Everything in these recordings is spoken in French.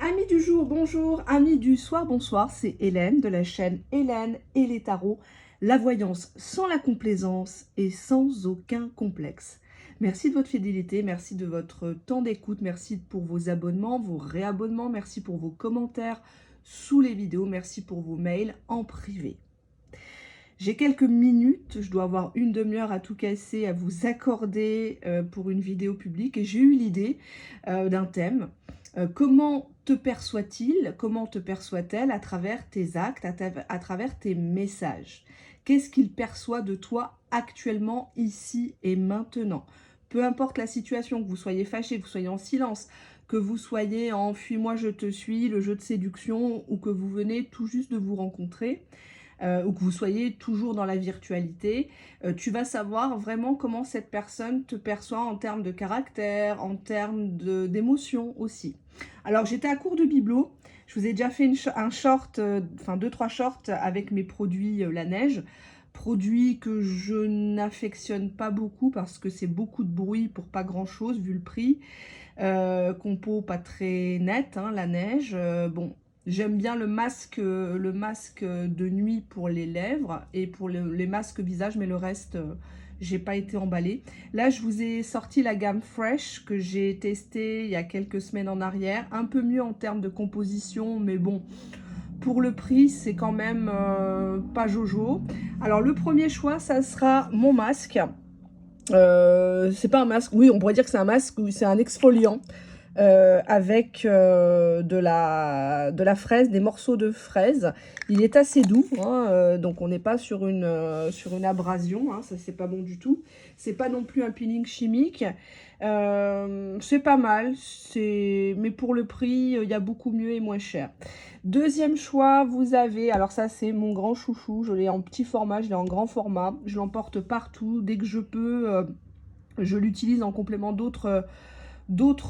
Amis du jour, bonjour. Amis du soir, bonsoir. C'est Hélène de la chaîne Hélène et les tarots. La voyance sans la complaisance et sans aucun complexe. Merci de votre fidélité, merci de votre temps d'écoute, merci pour vos abonnements, vos réabonnements, merci pour vos commentaires sous les vidéos, merci pour vos mails en privé. J'ai quelques minutes, je dois avoir une demi-heure à tout casser, à vous accorder pour une vidéo publique. Et j'ai eu l'idée d'un thème. Comment te perçoit-il, comment te perçoit-elle à travers tes actes, à travers tes messages? Qu'est-ce qu'il perçoit de toi actuellement, ici et maintenant? Peu importe la situation, que vous soyez fâché, que vous soyez en silence, que vous soyez en fuis-moi je te suis, le jeu de séduction, ou que vous venez tout juste de vous rencontrer, ou que vous soyez toujours dans la virtualité, tu vas savoir vraiment comment cette personne te perçoit en termes de caractère, en termes d'émotion aussi. Alors j'étais à court de bibelot, je vous ai déjà fait un short, enfin 2-3 shorts avec mes produits la neige, produits que je n'affectionne pas beaucoup parce que c'est beaucoup de bruit pour pas grand chose vu le prix. Compo pas très net, hein, la neige. Bon, j'aime bien le masque de nuit pour les lèvres et pour les masques visage, mais le reste, j'ai pas été emballée. Là, je vous ai sorti la gamme Fresh que j'ai testée il y a quelques semaines en arrière. Un peu mieux en termes de composition, mais bon, pour le prix, c'est quand même pas jojo. Alors, le premier choix, ça sera mon masque. C'est pas un masque, oui, on pourrait dire que c'est un masque, c'est un exfoliant avec de la fraise, des morceaux de fraise. Il est assez doux, hein, donc on n'est pas sur une abrasion, hein, ça c'est pas bon du tout. C'est pas non plus un peeling chimique. C'est pas mal, mais pour le prix, il y a beaucoup mieux et moins cher. Deuxième choix, vous avez, alors ça c'est mon grand chouchou, je l'ai en petit format, je l'ai en grand format, je l'emporte partout, dès que je peux, je l'utilise en complément d'autres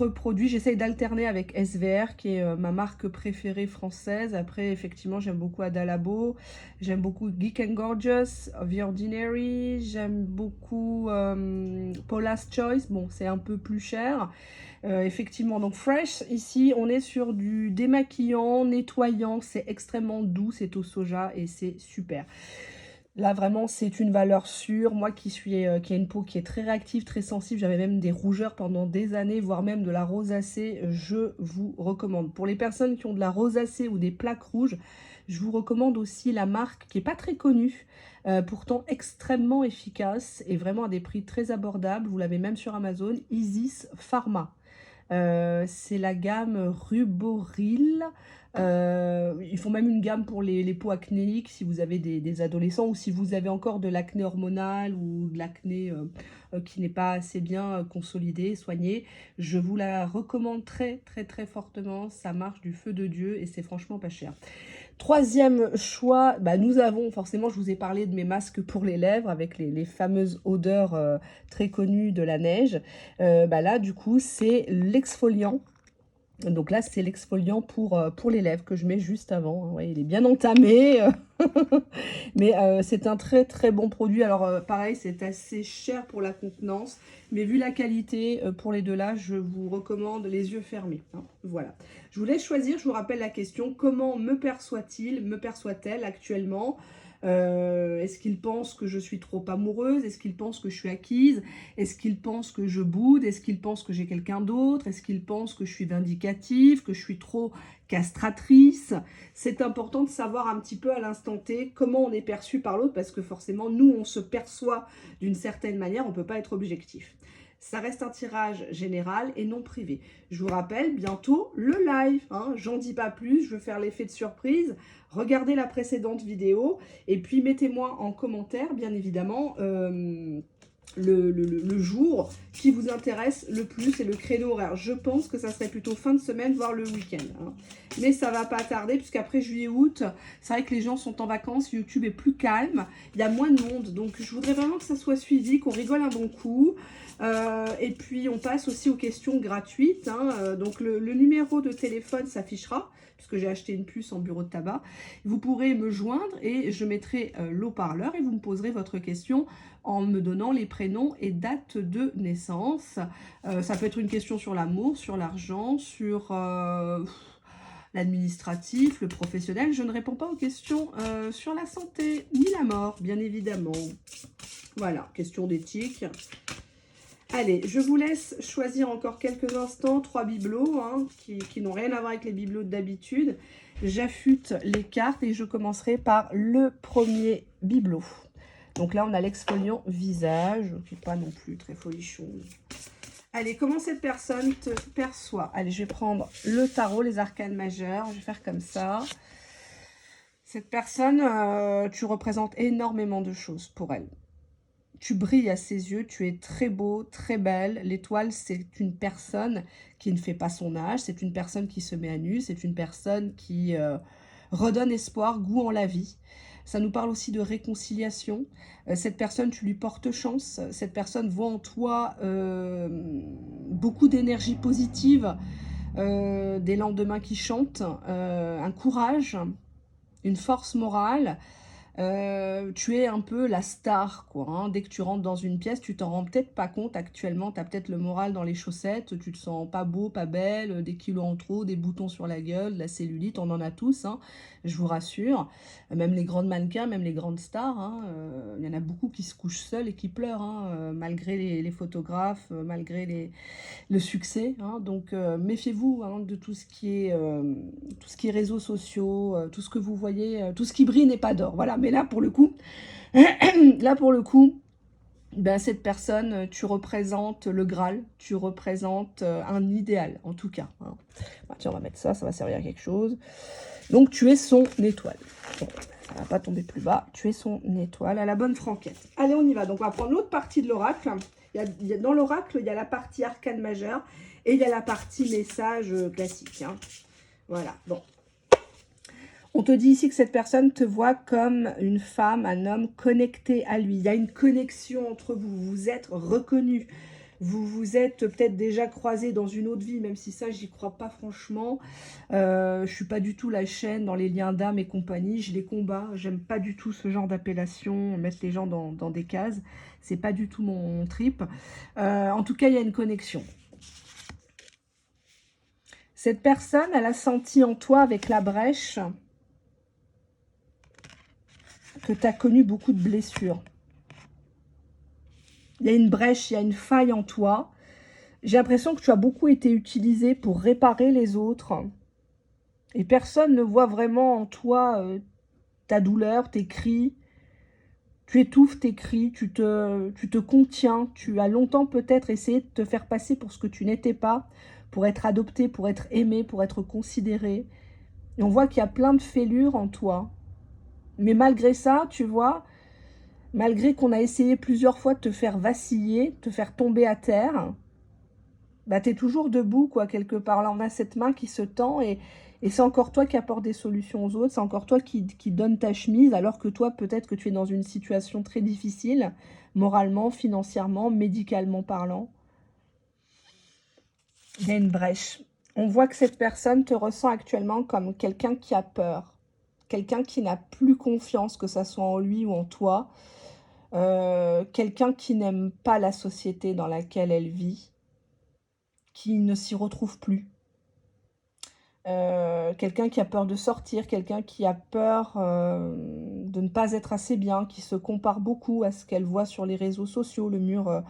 produits. J'essaye d'alterner avec SVR, qui est ma marque préférée française. Après, effectivement, j'aime beaucoup Adalabo, j'aime beaucoup Geek and Gorgeous, The Ordinary, j'aime beaucoup Paula's Choice. Bon, c'est un peu plus cher. Effectivement, donc Fresh, ici, on est sur du démaquillant, nettoyant, c'est extrêmement doux, c'est au soja et c'est super. Là, vraiment, c'est une valeur sûre. Moi qui ai une peau qui est très réactive, très sensible, j'avais même des rougeurs pendant des années, voire même de la rosacée, je vous recommande. Pour les personnes qui ont de la rosacée ou des plaques rouges, je vous recommande aussi la marque qui n'est pas très connue, pourtant extrêmement efficace et vraiment à des prix très abordables. Vous l'avez même sur Amazon, Isis Pharma. C'est la gamme Ruboril. Ils font même une gamme pour les peaux acnéiques si vous avez des adolescents ou si vous avez encore de l'acné hormonal ou de l'acné qui n'est pas assez bien consolidé, soigné. Je vous la recommande très très très fortement. Ça marche du feu de Dieu et c'est franchement pas cher. Troisième choix, bah, nous avons forcément, je vous ai parlé de mes masques pour les lèvres avec les fameuses odeurs très connues de la neige. Bah là, du coup, c'est l'exfoliant. Donc là, c'est l'exfoliant pour les lèvres que je mets juste avant. Hein. Ouais, il est bien entamé, mais c'est un très très bon produit. Alors pareil, c'est assez cher pour la contenance, mais vu la qualité, pour les deux là, je vous recommande les yeux fermés. Hein. Voilà. Je vous laisse choisir, je vous rappelle la question, comment me perçoit-il, me perçoit-elle actuellement? Est-ce qu'il pense que je suis trop amoureuse? Est-ce qu'il pense que je suis acquise? Est-ce qu'il pense que je boude? Est-ce qu'il pense que j'ai quelqu'un d'autre? Est-ce qu'il pense que je suis vindicative, que je suis trop castratrice? C'est important de savoir un petit peu à l'instant T comment on est perçu par l'autre parce que forcément, nous, on se perçoit d'une certaine manière, on ne peut pas être objectif. Ça reste un tirage général et non privé. Je vous rappelle, bientôt, le live. Hein, j'en dis pas plus, je veux faire l'effet de surprise. Regardez la précédente vidéo et puis mettez-moi en commentaire, bien évidemment, le jour qui vous intéresse le plus et le créneau horaire. Je pense que ça serait plutôt fin de semaine, voire le week-end. Hein. Mais ça va pas tarder, puisqu'après juillet-août, c'est vrai que les gens sont en vacances, YouTube est plus calme, il y a moins de monde. Donc je voudrais vraiment que ça soit suivi, qu'on rigole un bon coup. Et puis on passe aussi aux questions gratuites. Hein. Donc le numéro de téléphone s'affichera, puisque j'ai acheté une puce en bureau de tabac. Vous pourrez me joindre et je mettrai l'haut-parleur et vous me poserez votre question en me donnant les prénoms et dates de naissance. Ça peut être une question sur l'amour, sur l'argent, sur l'administratif, le professionnel. Je ne réponds pas aux questions sur la santé ni la mort, bien évidemment. Voilà, question d'éthique. Allez, je vous laisse choisir encore quelques instants 3 bibelots hein, qui n'ont rien à voir avec les bibelots d'habitude. J'affûte les cartes et je commencerai par le premier bibelot. Donc là, on a l'exfoliant visage, qui n'est pas non plus très folichon. Allez, comment cette personne te perçoit? Allez, je vais prendre le tarot, les arcanes majeures. Je vais faire comme ça. Cette personne, tu représentes énormément de choses pour elle. Tu brilles à ses yeux, tu es très beau, très belle. L'étoile, c'est une personne qui ne fait pas son âge, c'est une personne qui se met à nu, c'est une personne qui redonne espoir, goût en la vie. Ça nous parle aussi de réconciliation. Cette personne, tu lui portes chance. Cette personne voit en toi beaucoup d'énergie positive, des lendemains qui chantent, un courage, une force morale. Tu es un peu la star, quoi. Hein. Dès que tu rentres dans une pièce, tu t'en rends peut-être pas compte. Actuellement, tu as peut-être le moral dans les chaussettes, tu te sens pas beau, pas belle, des kilos en trop, des boutons sur la gueule, de la cellulite, on en a tous, hein, je vous rassure. Même les grandes mannequins, même les grandes stars, hein, y en a beaucoup qui se couchent seuls et qui pleurent, hein, malgré les photographes, malgré le succès. Hein. Donc, méfiez-vous hein, de tout ce qui est réseaux sociaux, tout ce que vous voyez, tout ce qui brille n'est pas d'or. Voilà, mais là, pour le coup, ben, cette personne, tu représentes le Graal, tu représentes un idéal, en tout cas. Hein. Bah, tiens, on va mettre ça, ça va servir à quelque chose. Donc, tu es son étoile. Bon, ça ne va pas tomber plus bas. Tu es son étoile à la bonne franquette. Allez, on y va. Donc, on va prendre l'autre partie de l'oracle. Dans l'oracle, il y a la partie arcane majeure et il y a la partie message classique. Hein. Voilà, bon. On te dit ici que cette personne te voit comme une femme, un homme connecté à lui. Il y a une connexion entre vous, vous êtes reconnus. Vous vous êtes peut-être déjà croisés dans une autre vie, même si ça, j'y crois pas franchement. Je suis pas du tout la chaîne dans les liens d'âme et compagnie. Je les combats. J'aime pas du tout ce genre d'appellation, mettre les gens dans des cases. C'est pas du tout mon trip. En tout cas, il y a une connexion. Cette personne, elle a senti en toi, avec la brèche, que tu as connu beaucoup de blessures. Il y a une brèche, il y a une faille en toi. J'ai l'impression que tu as beaucoup été utilisé pour réparer les autres. Et personne ne voit vraiment en toi ta douleur, tes cris. Tu étouffes tes cris, tu te contiens. Tu as longtemps peut-être essayé de te faire passer pour ce que tu n'étais pas, pour être adopté, pour être aimé, pour être considéré. Et on voit qu'il y a plein de fêlures en toi. Mais malgré ça, tu vois, malgré qu'on a essayé plusieurs fois de te faire vaciller, de te faire tomber à terre, bah, tu es toujours debout, quoi, quelque part. Là, on a cette main qui se tend et c'est encore toi qui apporte des solutions aux autres. C'est encore toi qui donne ta chemise, alors que toi, peut-être que tu es dans une situation très difficile, moralement, financièrement, médicalement parlant. Il y a une brèche. On voit que cette personne te ressent actuellement comme quelqu'un qui a peur. Quelqu'un qui n'a plus confiance, que ça soit en lui ou en toi. Quelqu'un qui n'aime pas la société dans laquelle elle vit, qui ne s'y retrouve plus. Quelqu'un qui a peur de sortir, quelqu'un qui a peur de ne pas être assez bien, qui se compare beaucoup à ce qu'elle voit sur les réseaux sociaux, le mur,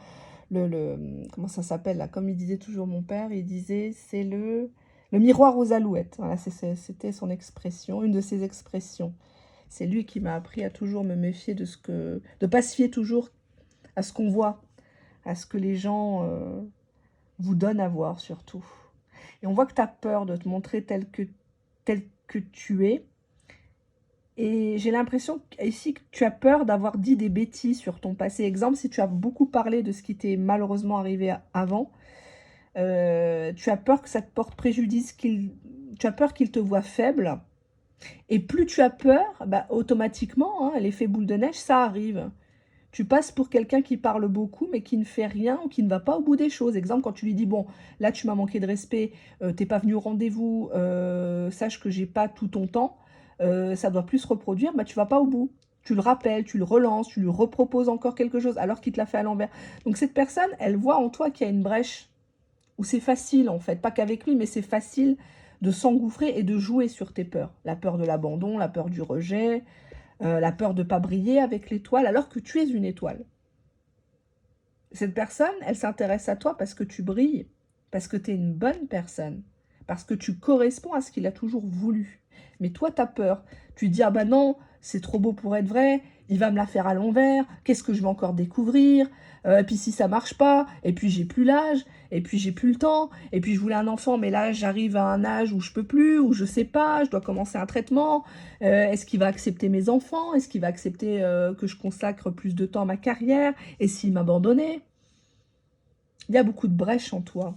comment ça s'appelle là, comme il disait toujours mon père, il disait c'est le miroir aux alouettes. Voilà, c'était son expression, une de ses expressions. C'est lui qui m'a appris à toujours me méfier de de pas se fier toujours à ce qu'on voit, à ce que les gens vous donnent à voir surtout. Et on voit que tu as peur de te montrer tel que tu es. Et j'ai l'impression ici que tu as peur d'avoir dit des bêtises sur ton passé. Exemple, si tu as beaucoup parlé de ce qui t'est malheureusement arrivé avant, tu as peur que ça te porte préjudice, tu as peur qu'il te voie faible. Et plus tu as peur, bah, automatiquement, hein, l'effet boule de neige, ça arrive. Tu passes pour quelqu'un qui parle beaucoup, mais qui ne fait rien ou qui ne va pas au bout des choses. Exemple, quand tu lui dis, bon, là, tu m'as manqué de respect, t'es pas venu au rendez-vous, sache que j'ai pas tout ton temps, ça doit plus se reproduire, bah, tu vas pas au bout. Tu le rappelles, tu le relances, tu lui reproposes encore quelque chose, alors qu'il te l'a fait à l'envers. Donc, cette personne, elle voit en toi qu'il y a une brèche, où c'est facile, en fait, pas qu'avec lui, mais c'est facile de s'engouffrer et de jouer sur tes peurs. La peur de l'abandon, la peur du rejet, la peur de ne pas briller avec l'étoile, alors que tu es une étoile. Cette personne, elle s'intéresse à toi parce que tu brilles, parce que tu es une bonne personne, parce que tu corresponds à ce qu'il a toujours voulu. Mais toi, tu as peur. Tu te dis, ah ben non, c'est trop beau pour être vrai, il va me la faire à l'envers, qu'est-ce que je vais encore découvrir, et puis si ça marche pas, et puis j'ai plus l'âge, et puis j'ai plus le temps, et puis je voulais un enfant, mais là j'arrive à un âge où je peux plus, où je sais pas, je dois commencer un traitement, est-ce qu'il va accepter mes enfants, est-ce qu'il va accepter que je consacre plus de temps à ma carrière, et s'il m'abandonnait? Il y a beaucoup de brèches en toi.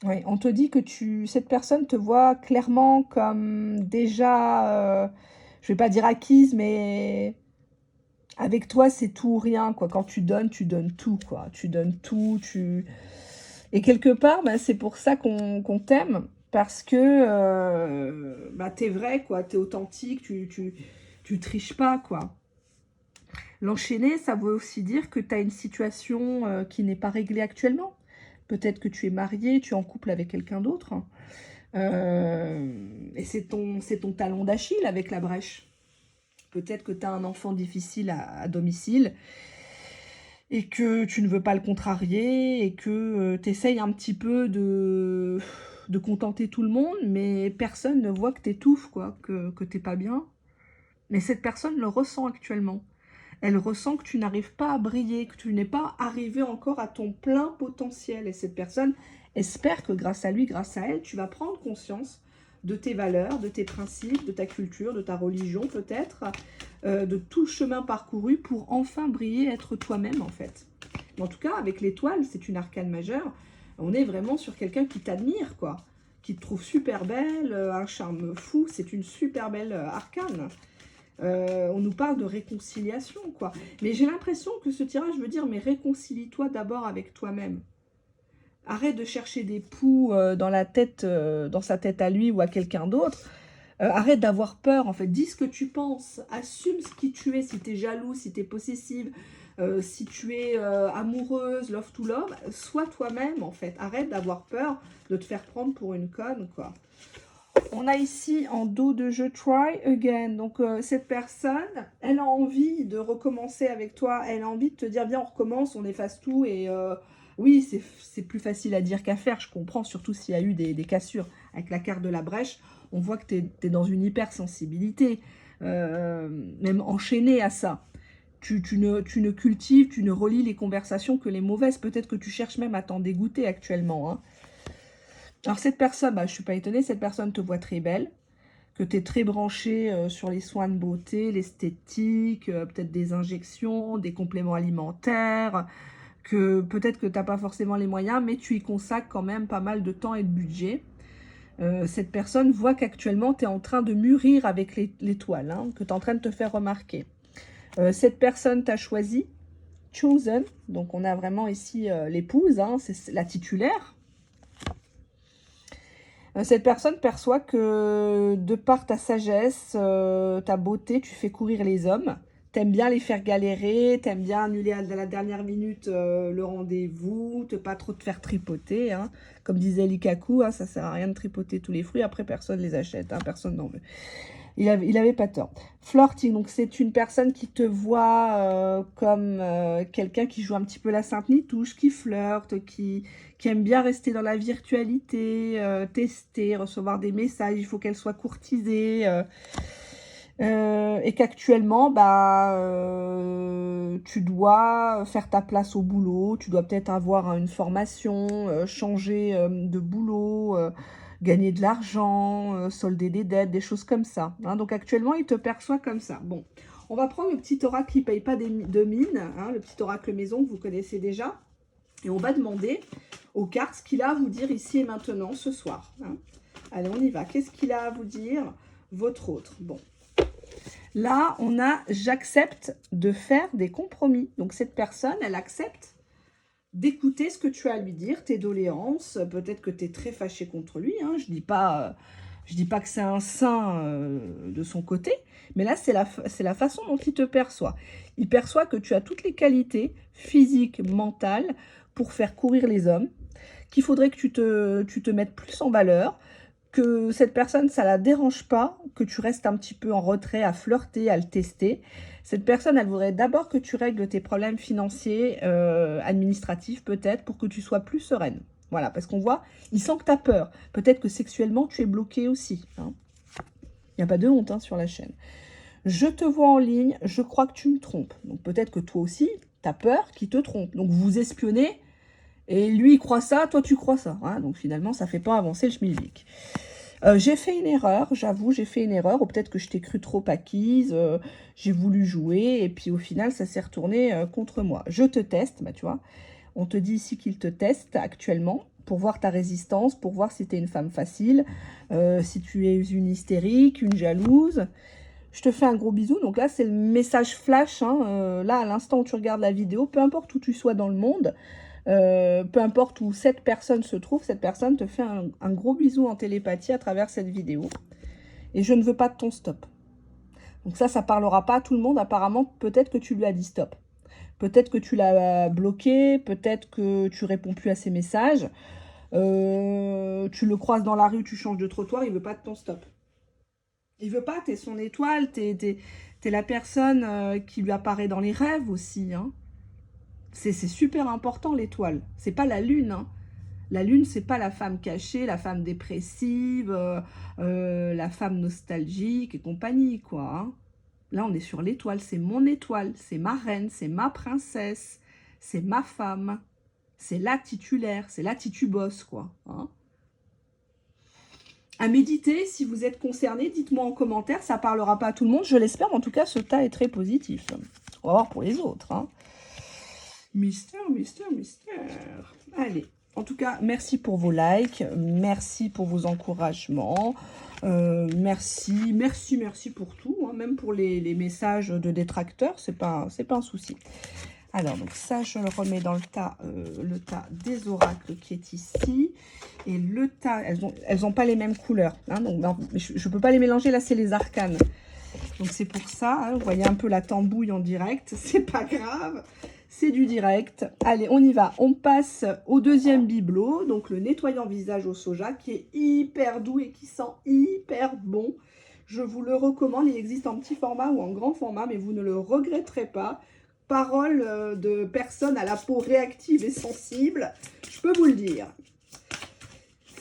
Oui, on te dit que cette personne te voit clairement comme déjà, je vais pas dire acquise, mais avec toi, c'est tout ou rien, quoi. Quand tu donnes tout, quoi. Tu donnes tout, Et quelque part, bah, c'est pour ça qu'on t'aime, parce que bah, t'es vrai, quoi. T'es authentique, tu triches pas, quoi. L'enchaîner, ça veut aussi dire que tu as une situation qui n'est pas réglée actuellement. Peut-être que tu es marié, tu es en couple avec quelqu'un d'autre. Et c'est ton talon d'Achille avec la brèche. Peut-être que tu as un enfant difficile à domicile et que tu ne veux pas le contrarier et que tu essayes un petit peu de contenter tout le monde, mais personne ne voit que tu étouffes, quoi, que tu n'es pas bien. Mais cette personne le ressent actuellement. Elle ressent que tu n'arrives pas à briller, que tu n'es pas arrivé encore à ton plein potentiel. Et cette personne espère que grâce à lui, grâce à elle, tu vas prendre conscience de tes valeurs, de tes principes, de ta culture, de ta religion peut-être, de tout chemin parcouru pour enfin briller, être toi-même en fait. Mais en tout cas, avec l'étoile, c'est une arcane majeure. On est vraiment sur quelqu'un qui t'admire, quoi, qui te trouve super belle, un charme fou. C'est une super belle arcane. On nous parle de réconciliation, quoi. Mais j'ai l'impression que ce tirage veut dire, mais réconcilie-toi d'abord avec toi-même. Arrête de chercher des poux dans la tête, dans sa tête à lui ou à quelqu'un d'autre. Arrête d'avoir peur, en fait. Dis ce que tu penses. Assume ce qui tu es. Si tu es jaloux, si tu es possessive, si tu es amoureuse, love to love, sois toi-même, en fait. Arrête d'avoir peur de te faire prendre pour une conne, quoi. On a ici en dos de jeu try again. Donc cette personne, elle a envie de recommencer avec toi. Elle a envie de te dire, viens, on recommence, on efface tout. Et oui, c'est plus facile à dire qu'à faire. Je comprends, surtout s'il y a eu des cassures. Avec la carte de la brèche, on voit que tu es dans une hypersensibilité. Même enchaînée à ça. Tu ne cultives, tu ne relis les conversations que les mauvaises. Peut-être que tu cherches même à t'en dégoûter actuellement, hein. Alors cette personne, bah, je ne suis pas étonnée, cette personne te voit très belle, que tu es très branché sur les soins de beauté, l'esthétique, peut-être des injections, des compléments alimentaires, que peut-être que tu n'as pas forcément les moyens, mais tu y consacres quand même pas mal de temps et de budget. Cette personne voit qu'actuellement tu es en train de mûrir avec l'étoile, hein, que tu es en train de te faire remarquer. Cette personne t'a choisi, chosen, donc on a vraiment ici l'épouse, hein, c'est la titulaire. Cette personne perçoit que de par ta sagesse, ta beauté, tu fais courir les hommes. T'aimes bien les faire galérer, t'aimes bien annuler à la dernière minute le rendez-vous, pas trop te faire tripoter, hein. Comme disait Likaku, hein, ça sert à rien de tripoter tous les fruits, après personne les achète, hein, personne n'en veut. Il avait pas tort. Flirting, donc c'est une personne qui te voit comme quelqu'un qui joue un petit peu la Sainte-Nitouche, qui flirte, qui aime bien rester dans la virtualité, tester, recevoir des messages, il faut qu'elle soit courtisée. Et qu'actuellement, bah, tu dois faire ta place au boulot, tu dois peut-être avoir une formation, changer de boulot, gagner de l'argent, solder des dettes, des choses comme ça, hein. Donc actuellement, il te perçoit comme ça. Bon, on va prendre le petit oracle qui ne paye pas de mine, hein, le petit oracle maison que vous connaissez déjà. Et on va demander aux cartes ce qu'il a à vous dire ici et maintenant, ce soir, hein. Allez, on y va. Qu'est-ce qu'il a à vous dire, votre autre? Bon. Là, on a « j'accepte de faire des compromis ». Donc, cette personne, elle accepte d'écouter ce que tu as à lui dire, tes doléances. Peut-être que tu es très fâché contre lui, hein. Je dis pas que c'est un saint de son côté, mais là, c'est la façon dont il te perçoit. Il perçoit que tu as toutes les qualités physiques, mentales, pour faire courir les hommes, qu'il faudrait que tu te mettes plus en valeur, que cette personne, ça la dérange pas, que tu restes un petit peu en retrait, à flirter, à le tester. Cette personne, elle voudrait d'abord que tu règles tes problèmes financiers, administratifs peut-être, pour que tu sois plus sereine. Voilà, parce qu'on voit, il sent que tu as peur. Peut-être que sexuellement, tu es bloqué aussi. Hein. Il n'y a pas de honte hein, sur la chaîne. Je te vois en ligne, je crois que tu me trompes. Donc peut-être que toi aussi, tu as peur qu'il te trompe. Donc vous vous espionnez, et lui, il croit ça, toi, tu crois ça. Hein. Donc finalement, ça ne fait pas avancer le schmilblick. J'ai fait une erreur, j'avoue, j'ai fait une erreur, ou peut-être que je t'ai cru trop acquise, j'ai voulu jouer, et puis au final, ça s'est retourné contre moi. Je te teste, bah tu vois, on te dit ici qu'il te teste actuellement, pour voir ta résistance, pour voir si tu es une femme facile, si tu es une hystérique, une jalouse. Je te fais un gros bisou, donc là, c'est le message flash, hein, là, à l'instant où tu regardes la vidéo, peu importe où tu sois dans le monde, peu importe où cette personne se trouve, cette personne te fait un gros bisou en télépathie à travers cette vidéo. Et je ne veux pas de ton stop. Donc ça parlera pas à tout le monde. Apparemment, peut-être que tu lui as dit stop. Peut-être que tu l'as bloqué. Peut-être que tu réponds plus à ses messages. Tu le croises dans la rue, tu changes de trottoir. Il veut pas de ton stop. Il veut pas. T'es son étoile. T'es la personne qui lui apparaît dans les rêves aussi. Hein. C'est super important l'étoile. C'est pas la lune. Hein. La lune, c'est pas la femme cachée, la femme dépressive, la femme nostalgique et compagnie, quoi. Hein. Là, on est sur l'étoile, c'est mon étoile, c'est ma reine, c'est ma princesse, c'est ma femme, c'est la titulaire, c'est la titubos, quoi. Hein. À méditer, si vous êtes concerné, dites-moi en commentaire, ça parlera pas à tout le monde, je l'espère, mais en tout cas, ce tas est très positif. On va voir pour les autres. Hein. Mystère, mystère, mystère. Allez. En tout cas, merci pour vos likes, merci pour vos encouragements, merci pour tout, hein, même pour les messages de détracteurs, c'est pas un souci. Alors, donc ça, je le remets dans le tas des oracles qui est ici. Et le tas, elles ont pas les mêmes couleurs, hein, donc je peux pas les mélanger, là, c'est les arcanes. Donc c'est pour ça, hein, vous voyez un peu la tambouille en direct, c'est pas grave. C'est du direct. Allez, on y va. On passe au deuxième bibelot, donc le nettoyant visage au soja, qui est hyper doux et qui sent hyper bon. Je vous le recommande. Il existe en petit format ou en grand format, mais vous ne le regretterez pas. Parole de personne à la peau réactive et sensible, je peux vous le dire.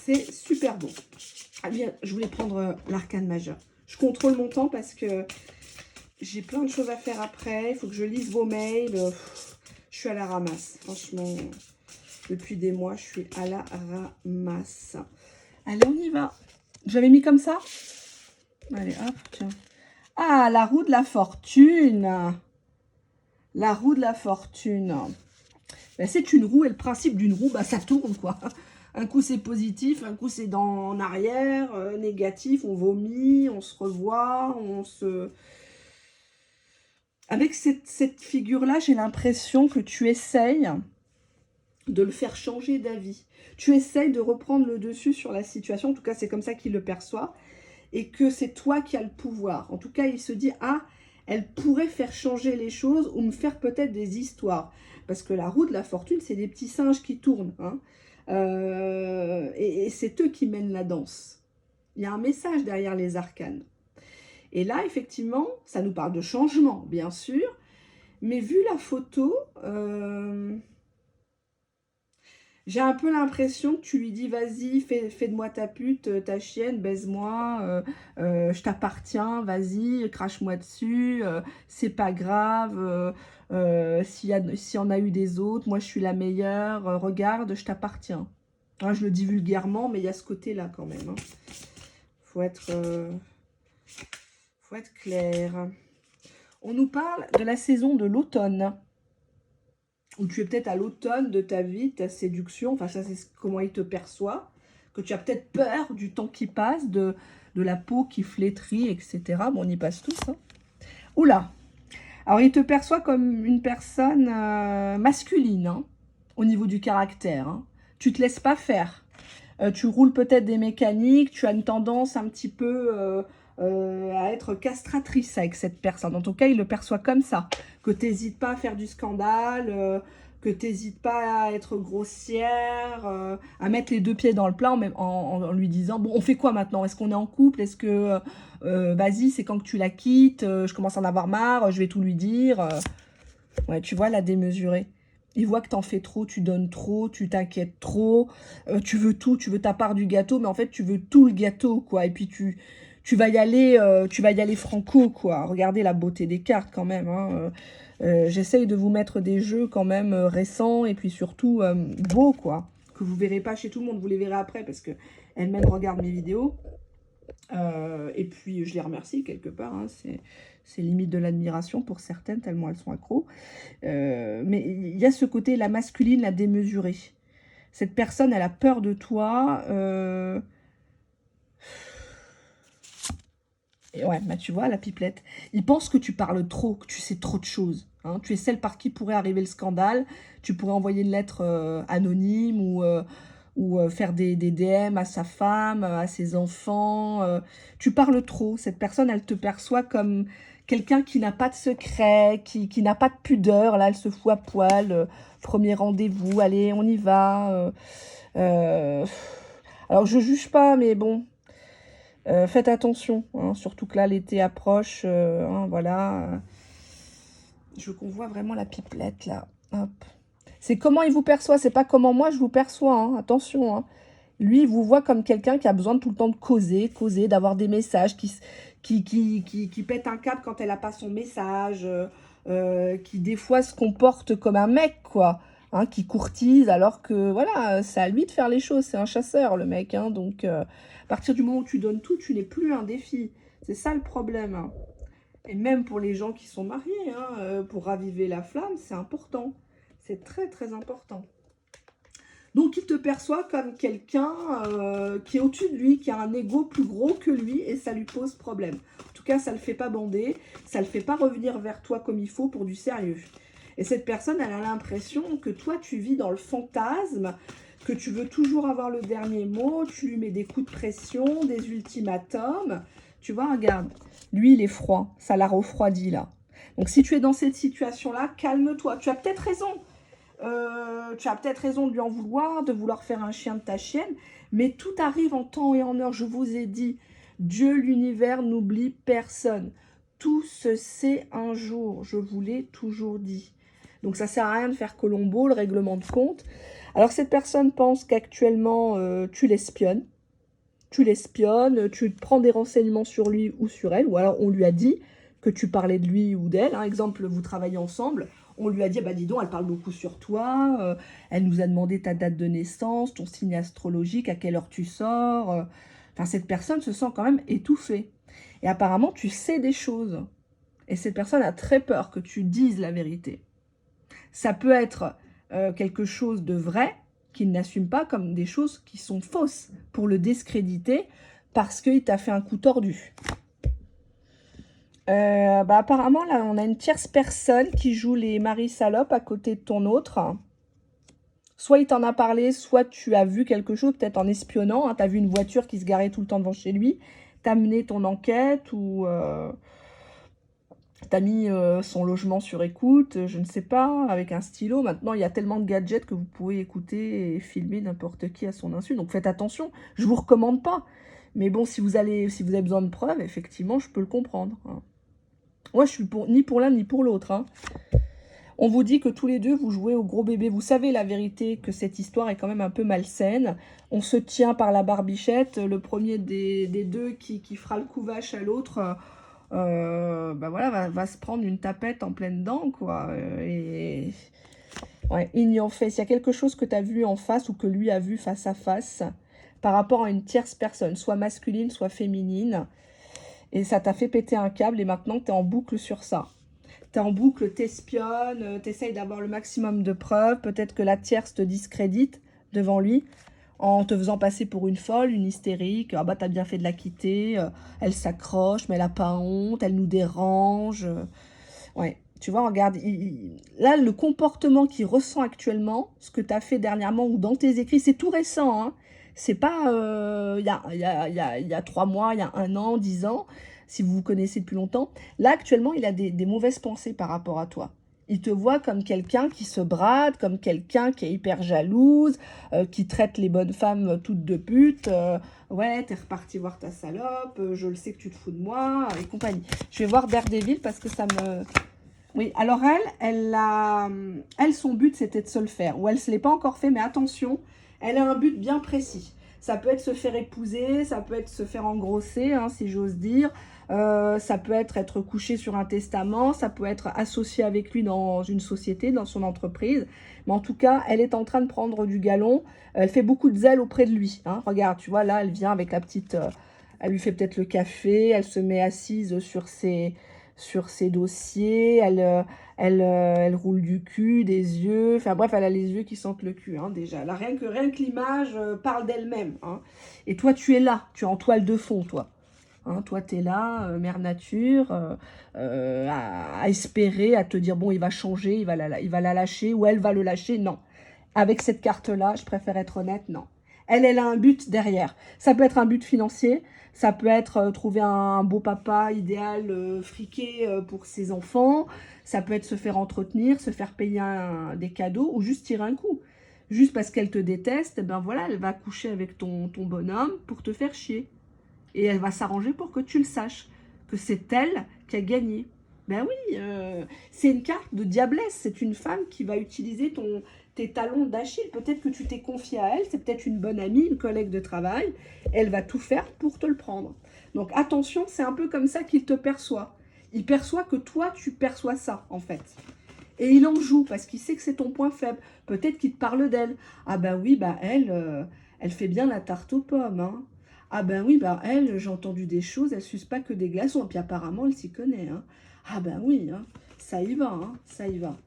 C'est super bon. Ah bien, je voulais prendre l'arcane majeur. Je contrôle mon temps parce que j'ai plein de choses à faire après. Il faut que je lise vos mails. Je suis à la ramasse. Franchement, depuis des mois, je suis à la ramasse. Allez, on y va. J'avais mis comme ça. Allez, hop, tiens. Ah, la roue de la fortune. La roue de la fortune. Ben, c'est une roue et le principe d'une roue, bah, ça tourne, quoi. Un coup, c'est positif, un coup, c'est en arrière, négatif, on vomit, on se revoit, on se... Avec cette figure-là, j'ai l'impression que tu essayes de le faire changer d'avis. Tu essayes de reprendre le dessus sur la situation. En tout cas, c'est comme ça qu'il le perçoit. Et que c'est toi qui as le pouvoir. En tout cas, il se dit, ah, elle pourrait faire changer les choses ou me faire peut-être des histoires. Parce que la roue de la fortune, c'est des petits singes qui tournent. Hein. Et c'est eux qui mènent la danse. Il y a un message derrière les arcanes. Et là, effectivement, ça nous parle de changement, bien sûr. Mais vu la photo, j'ai un peu l'impression que tu lui dis, vas-y, fais de moi ta pute, ta chienne, baise-moi, je t'appartiens, vas-y, crache-moi dessus, c'est pas grave, s'il y en a eu des autres, moi je suis la meilleure, regarde, je t'appartiens. Hein, je le dis vulgairement, mais il y a ce côté-là quand même. Hein. Faut être clair. On nous parle de la saison de l'automne. Où tu es peut-être à l'automne de ta vie, de ta séduction. Enfin, ça, c'est comment il te perçoit. Que tu as peut-être peur du temps qui passe, de la peau qui flétrit, etc. Bon, on y passe tous. Hein. Oula. Alors, il te perçoit comme une personne masculine, hein, au niveau du caractère. Hein. Tu te laisses pas faire. Tu roules peut-être des mécaniques, tu as une tendance un petit peu à être castratrice avec cette personne. En tout cas, il le perçoit comme ça, que tu n'hésites pas à faire du scandale, que tu n'hésites pas à être grossière, à mettre les deux pieds dans le plat en lui disant, bon, on fait quoi maintenant? Est-ce qu'on est en couple? Est-ce que, vas-y, c'est quand que tu la quittes? Je commence à en avoir marre, je vais tout lui dire. Ouais, tu vois, la démesurée. Il voit que t'en fais trop, tu donnes trop, tu t'inquiètes trop, tu veux tout, tu veux ta part du gâteau, mais en fait, tu veux tout le gâteau, quoi. Et puis, tu vas y aller franco, quoi. Regardez la beauté des cartes, quand même, hein. J'essaye de vous mettre des jeux, quand même, récents, et puis surtout, beaux, quoi. Que vous verrez pas chez tout le monde, vous les verrez après, parce que elle-même regarde mes vidéos. Et puis, je les remercie, quelque part, hein. C'est limite de l'admiration pour certaines, tellement elles sont accros. Mais il y a ce côté, la masculine, la démesurée. Cette personne, elle a peur de toi. Et ouais, bah tu vois, la pipelette. Il pense que tu parles trop, que tu sais trop de choses. Hein. Tu es celle par qui pourrait arriver le scandale. Tu pourrais envoyer une lettre anonyme ou faire des DM à sa femme, à ses enfants. Tu parles trop. Cette personne, elle te perçoit comme quelqu'un qui n'a pas de secret, qui n'a pas de pudeur. Là, elle se fout à poil. Premier rendez-vous, allez, on y va. Alors, je juge pas, mais bon, faites attention. Hein, surtout que là, l'été approche. Hein, voilà. Je veux qu'on voit vraiment la pipelette, là. Hop. C'est comment il vous perçoit, c'est pas comment moi je vous perçois. Hein, attention, hein. Lui, il vous voit comme quelqu'un qui a besoin de tout le temps de causer, d'avoir des messages, qui pète un câble quand elle n'a pas son message, qui des fois se comporte comme un mec, quoi, hein, qui courtise, alors que, voilà, c'est à lui de faire les choses, c'est un chasseur, le mec, hein, donc, à partir du moment où tu donnes tout, tu n'es plus un défi, c'est ça le problème, hein. Et même pour les gens qui sont mariés, hein, pour raviver la flamme, c'est important, c'est très, très important. Donc, il te perçoit comme quelqu'un qui est au-dessus de lui, qui a un ego plus gros que lui et ça lui pose problème. En tout cas, ça ne le fait pas bander, ça ne le fait pas revenir vers toi comme il faut pour du sérieux. Et cette personne, elle a l'impression que toi, tu vis dans le fantasme, que tu veux toujours avoir le dernier mot, tu lui mets des coups de pression, des ultimatums. Tu vois, regarde, lui, il est froid, ça l'a refroidi là. Donc, si tu es dans cette situation-là, calme-toi. Tu as peut-être raison. Tu as peut-être raison de lui en vouloir, de vouloir faire un chien de ta chienne, mais tout arrive en temps et en heure. Je vous ai dit, Dieu, l'univers n'oublie personne. Tout se sait un jour, je vous l'ai toujours dit. Donc ça sert à rien de faire Colombo, le règlement de compte. Alors cette personne pense qu'actuellement, tu l'espionnes. Tu l'espionnes, tu prends des renseignements sur lui ou sur elle, ou alors on lui a dit que tu parlais de lui ou d'elle. Hein. Exemple, vous travaillez ensemble, on lui a dit, bah dis donc, elle parle beaucoup sur toi, elle nous a demandé ta date de naissance, ton signe astrologique, à quelle heure tu sors. Enfin, cette personne se sent quand même étouffée. Et apparemment, tu sais des choses. Et cette personne a très peur que tu dises la vérité. Ça peut être quelque chose de vrai, qu'il n'assume pas, comme des choses qui sont fausses, pour le discréditer, parce qu'il t'a fait un coup tordu. Bah apparemment, là, on a une tierce personne qui joue les maris salopes à côté de ton autre. Soit il t'en a parlé, soit tu as vu quelque chose, peut-être en espionnant. Hein, tu as vu une voiture qui se garait tout le temps devant chez lui. Tu as mené ton enquête ou tu as mis son logement sur écoute, je ne sais pas, avec un stylo. Maintenant, il y a tellement de gadgets que vous pouvez écouter et filmer n'importe qui à son insu. Donc faites attention, je ne vous recommande pas. Mais bon, si vous avez besoin de preuves, effectivement, je peux le comprendre. Hein. Moi, je suis ni pour l'un ni pour l'autre. Hein. On vous dit que tous les deux, vous jouez au gros bébé. Vous savez la vérité, que cette histoire est quand même un peu malsaine. On se tient par la barbichette. Le premier des deux qui fera le coup vache à l'autre, bah voilà, va se prendre une tapette en pleine dent, quoi. Et ouais, il n'y en fait. S'il y a quelque chose que tu as vu en face ou que lui a vu face à face par rapport à une tierce personne, soit masculine, soit féminine, et ça t'a fait péter un câble et maintenant tu es en boucle sur ça. Tu es en boucle, t'espionnes, tu essayes d'avoir le maximum de preuves. Peut-être que la tierce te discrédite devant lui en te faisant passer pour une folle, une hystérique. Ah bah t'as bien fait de la quitter, elle s'accroche mais elle n'a pas honte, elle nous dérange. Ouais, tu vois, regarde, là le comportement qu'il ressent actuellement, ce que tu as fait dernièrement ou dans tes écrits, c'est tout récent, hein. C'est pas il y a 3 mois, il y a 1 an, 10 ans, si vous vous connaissez depuis longtemps. Là, actuellement, il a des mauvaises pensées par rapport à toi. Il te voit comme quelqu'un qui se brade, comme quelqu'un qui est hyper jalouse, qui traite les bonnes femmes toutes de putes. Ouais, t'es reparti voir ta salope, je le sais que tu te fous de moi, et compagnie. Je vais voir Daredevil parce que ça me... Oui, alors elle, son but, c'était de se le faire. Ou elle ne se l'est pas encore fait, mais attention, elle a un but bien précis. Ça peut être se faire épouser, ça peut être se faire engrosser, hein, si j'ose dire. Ça peut être couché sur un testament, ça peut être associé avec lui dans une société, dans son entreprise. Mais en tout cas, elle est en train de prendre du galon. Elle fait beaucoup de zèle auprès de lui. Hein. Regarde, tu vois, là, elle vient avec la petite... elle lui fait peut-être le café, elle se met assise sur ses dossiers, elle roule du cul, des yeux, enfin bref, elle a les yeux qui sentent le cul, hein, déjà. Là, rien que l'image parle d'elle-même. Hein. Et toi, tu es là, tu es en toile de fond, toi. Hein, toi, tu es là, mère nature, à espérer, à te dire, bon, il va changer, il va la lâcher, ou elle va le lâcher. Non. Avec cette carte-là, je préfère être honnête, non. Elle a un but derrière. Ça peut être un but financier, ça peut être trouver un beau papa idéal, friqué pour ses enfants, ça peut être se faire entretenir, se faire payer des cadeaux, ou juste tirer un coup. Juste parce qu'elle te déteste, eh ben voilà, elle va coucher avec ton bonhomme pour te faire chier. Et elle va s'arranger pour que tu le saches, que c'est elle qui a gagné. Ben oui, c'est une carte de diablesse, c'est une femme qui va utiliser tes talons d'Achille. Peut-être que tu t'es confié à elle, c'est peut-être une bonne amie, une collègue de travail, elle va tout faire pour te le prendre. Donc attention, c'est un peu comme ça qu'il te perçoit. Il perçoit que toi, tu perçois ça, en fait. Et il en joue, parce qu'il sait que c'est ton point faible. Peut-être qu'il te parle d'elle. Ah ben oui, bah elle fait bien la tarte aux pommes, hein. Ah ben oui, bah elle, j'ai entendu des choses, elle suce pas que des glaçons. Et puis apparemment, elle s'y connaît, hein. Ah ben oui, hein, ça y va, hein, ça y va.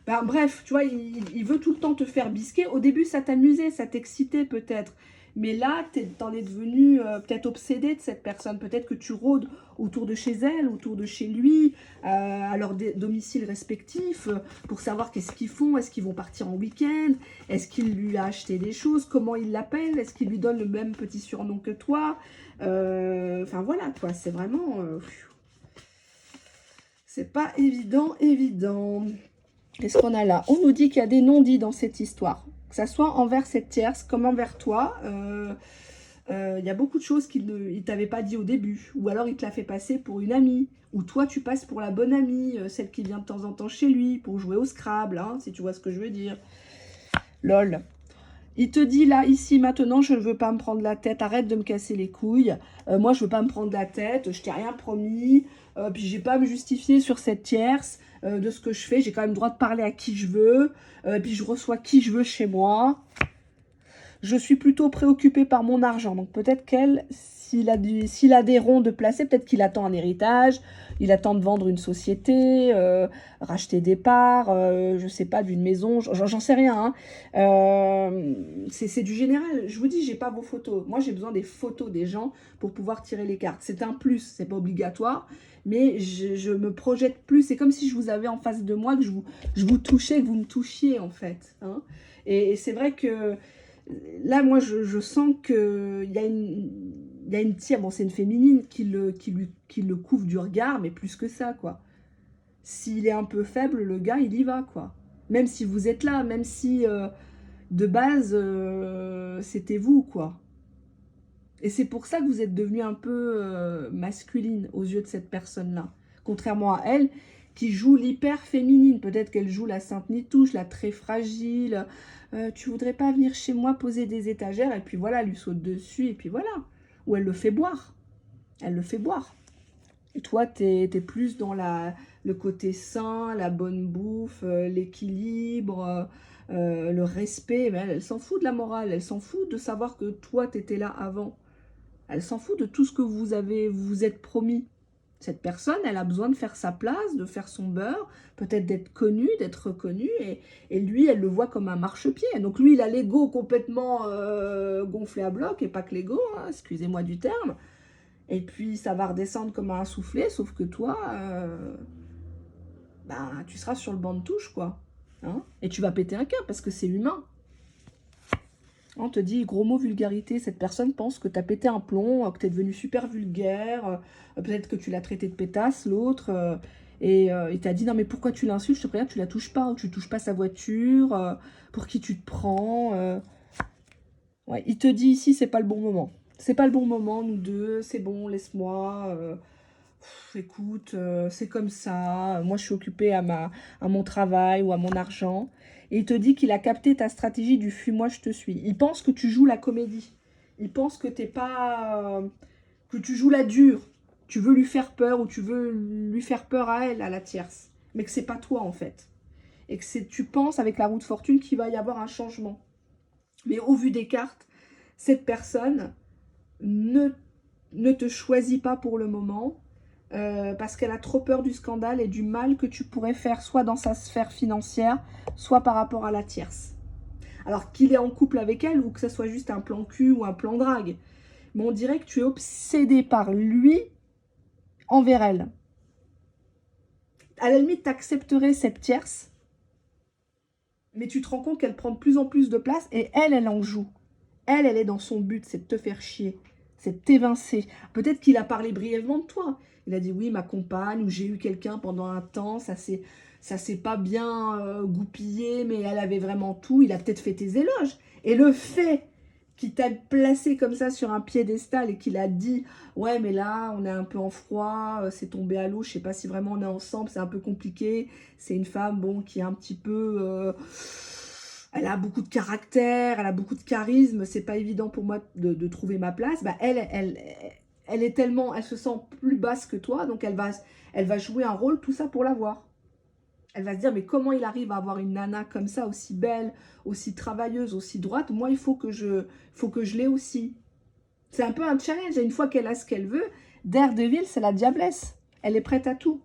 Ben, bref, tu vois, il veut tout le temps te faire bisquer. Au début, ça t'amusait, ça t'excitait peut-être. Mais là, t'en es devenu peut-être obsédé de cette personne. Peut-être que tu rôdes autour de chez elle, autour de chez lui, à leur domicile respectif, pour savoir qu'est-ce qu'ils font. Est-ce qu'ils vont partir en week-end? Est-ce qu'il lui a acheté des choses? Comment il l'appelle? Est-ce qu'il lui donne le même petit surnom que toi? Enfin voilà, quoi. C'est vraiment... c'est pas évident, évident. Qu'est-ce qu'on a là? On nous dit qu'il y a des non-dits dans cette histoire. Que ça soit envers cette tierce comme envers toi. Il y a beaucoup de choses qu'il ne t'avait pas dit au début. Ou alors il te l'a fait passer pour une amie. Ou toi tu passes pour la bonne amie, celle qui vient de temps en temps chez lui pour jouer au Scrabble, hein, si tu vois ce que je veux dire. Lol. Il te dit là, ici, maintenant, je ne veux pas me prendre la tête, arrête de me casser les couilles. Moi, je ne veux pas me prendre la tête, je t'ai rien promis. Puis, j'ai pas à me justifier sur cette tierce de ce que je fais. J'ai quand même le droit de parler à qui je veux. Puis, je reçois qui je veux chez moi. Je suis plutôt préoccupée par mon argent. Donc, peut-être qu'elle, s'il a des ronds de placer, peut-être qu'il attend un héritage. Il attend de vendre une société, racheter des parts, je sais pas, d'une maison, j'en sais rien. Hein. C'est du général. Je vous dis, j'ai pas vos photos. Moi, j'ai besoin des photos des gens pour pouvoir tirer les cartes. C'est un plus, c'est pas obligatoire, mais je me projette plus. C'est comme si je vous avais en face de moi, que je vous touchais, que vous me touchiez, en fait. Hein. Et c'est vrai que là, moi, je sens qu'il y a une tire. Bon, c'est une féminine qui le couvre du regard, mais plus que ça, quoi. S'il est un peu faible, le gars, il y va, quoi. Même si vous êtes là, même si, de base, c'était vous, quoi. Et c'est pour ça que vous êtes devenue un peu masculine aux yeux de cette personne-là. Contrairement à elle, qui joue l'hyper féminine. Peut-être qu'elle joue la Sainte Nitouche, la très fragile. Tu voudrais pas venir chez moi poser des étagères? Et puis voilà, elle lui saute dessus, et puis voilà. Ou elle le fait boire. Elle le fait boire. Et toi, t'es plus dans le côté sain, la bonne bouffe, l'équilibre, le respect. Mais elle s'en fout de la morale. Elle s'en fout de savoir que toi, t'étais là avant. Elle s'en fout de tout ce que vous êtes promis. Cette personne, elle a besoin de faire sa place, de faire son beurre, peut-être d'être connue, d'être reconnue. Et lui, elle le voit comme un marchepied. Donc lui, il a l'ego complètement gonflé à bloc, et pas que l'ego, hein, excusez-moi du terme. Et puis, ça va redescendre comme un soufflet, sauf que toi, ben, tu seras sur le banc de touche, quoi. Hein, et tu vas péter un câble, parce que c'est humain. On te dit, gros mot, vulgarité, cette personne pense que tu as pété un plomb, que tu es devenu super vulgaire, peut-être que tu l'as traité de pétasse, l'autre. Et il t'a dit, non mais pourquoi tu l'insultes? Je te préviens, tu la touches pas, ou tu touches pas sa voiture, pour qui tu te prends ouais, il te dit ici, c'est pas le bon moment. C'est pas le bon moment, nous deux, c'est bon, laisse-moi. Écoute, c'est comme ça. Moi, je suis occupée à mon travail ou à mon argent. Et il te dit qu'il a capté ta stratégie du fuis-moi, je te suis. Il pense que tu joues la comédie. Il pense que t'es pas... que tu joues la dure. Tu veux lui faire peur ou tu veux lui faire peur à elle, à la tierce. Mais que c'est pas toi, en fait. Et que tu penses, avec la roue de fortune, qu'il va y avoir un changement. Mais au vu des cartes, cette personne ne te choisit pas pour le moment parce qu'elle a trop peur du scandale et du mal que tu pourrais faire soit dans sa sphère financière, soit par rapport à la tierce. Alors qu'il est en couple avec elle ou que ce soit juste un plan cul ou un plan drague. Mais on dirait que tu es obsédé par lui envers elle. À la limite, tu accepterais cette tierce, mais tu te rends compte qu'elle prend de plus en plus de place et elle en joue. Elle est dans son but, c'est de te faire chier, c'est de t'évincer. Peut-être qu'il a parlé brièvement de toi. Il a dit oui, ma compagne, ou j'ai eu quelqu'un pendant un temps, ça s'est pas bien goupillé, mais elle avait vraiment tout. Il a peut-être fait tes éloges. Et le fait qu'il t'a placé comme ça sur un piédestal et qu'il a dit ouais, mais là, on est un peu en froid, c'est tombé à l'eau, je sais pas si vraiment on est ensemble, c'est un peu compliqué. C'est une femme, bon, qui est un petit peu... elle a beaucoup de caractère, elle a beaucoup de charisme, c'est pas évident pour moi de trouver ma place. Bah, elle est tellement, elle se sent plus basse que toi, donc elle va jouer un rôle, tout ça pour l'avoir. Elle va se dire, mais comment il arrive à avoir une nana comme ça, aussi belle, aussi travailleuse, aussi droite? Moi, il faut que je l'ai aussi. C'est un peu un challenge, et une fois qu'elle a ce qu'elle veut, Daredevil, c'est la diablesse. Elle est prête à tout.